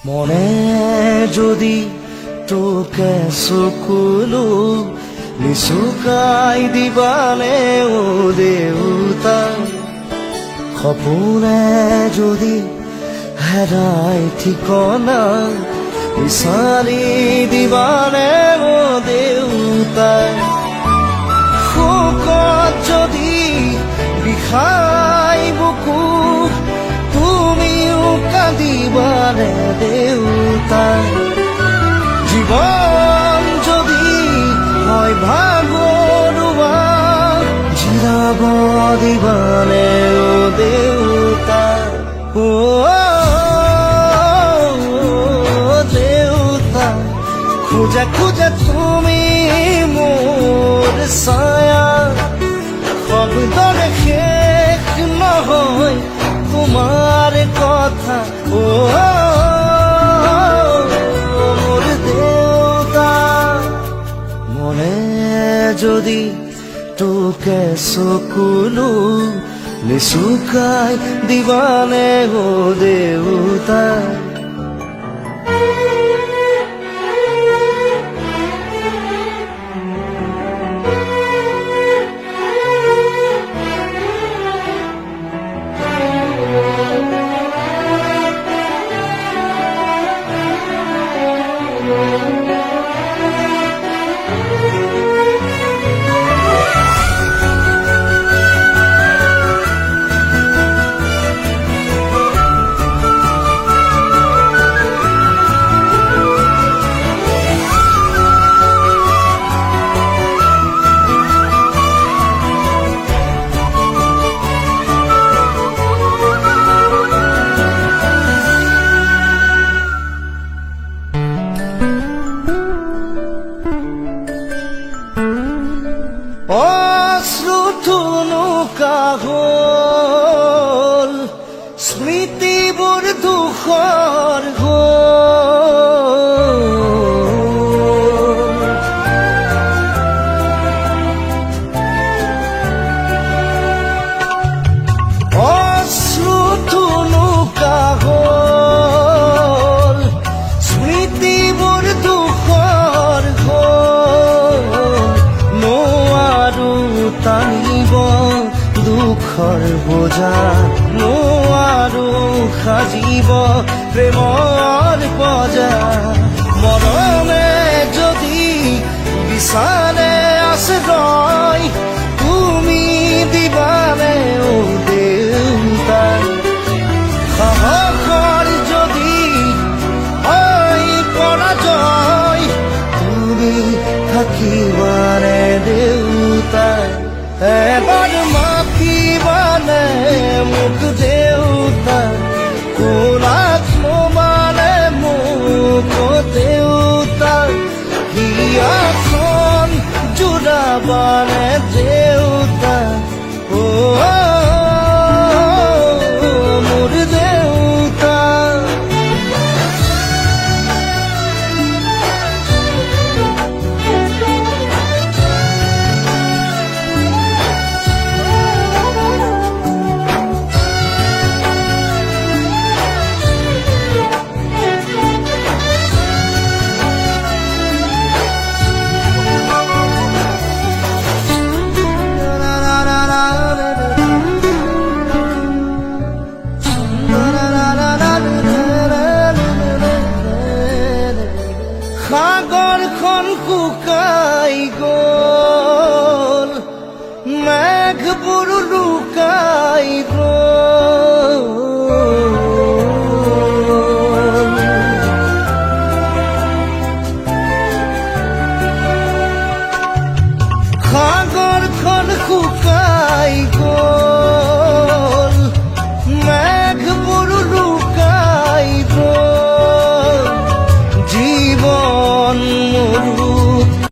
মনে যদি তোকে চকুলো নিচুকাই দিবানে ও দেউতা সপোনে যদি হেৰাই ঠিকনা বিচাৰি দিবানে ও দেউতা শোকত যদি বিষাই বুকু তুমিও কান্দিবানে দেউতা জীৱন যদি হয় ভাগৰুৱা জিৰাব দিবানে ও দেউতা ও দেউতা খোজা খোজা তুমি মোৰ ছায়া শব্দৰে শেষ নহয় তোমাৰ কথা ও মোৰ দেউতা মনে যদি তোকে চকুলো নিচুকাই দিবানে ও দেউতা অশ্ৰুথুনুকা হ'ল স্মৃতিবোৰ দুখৰ অশ্ৰুথুনুকা হ'ল স্মৃতিবোৰ দুখৰ টানিব দুখৰ বোজা নোৱাৰো সাজিব প্ৰেমৰ বজা মৰমে যদি বিচাৰে আশ্ৰয় তুমি দিবানে ও দেউতা সাহসৰ যদি হয় পৰাজয় তুমি থাকিবানে দেউতা এবাৰ মাতিবানে মোক দেউতা কোলাত লবানে মোক দেউতা হিয়াখন জোৰাবানে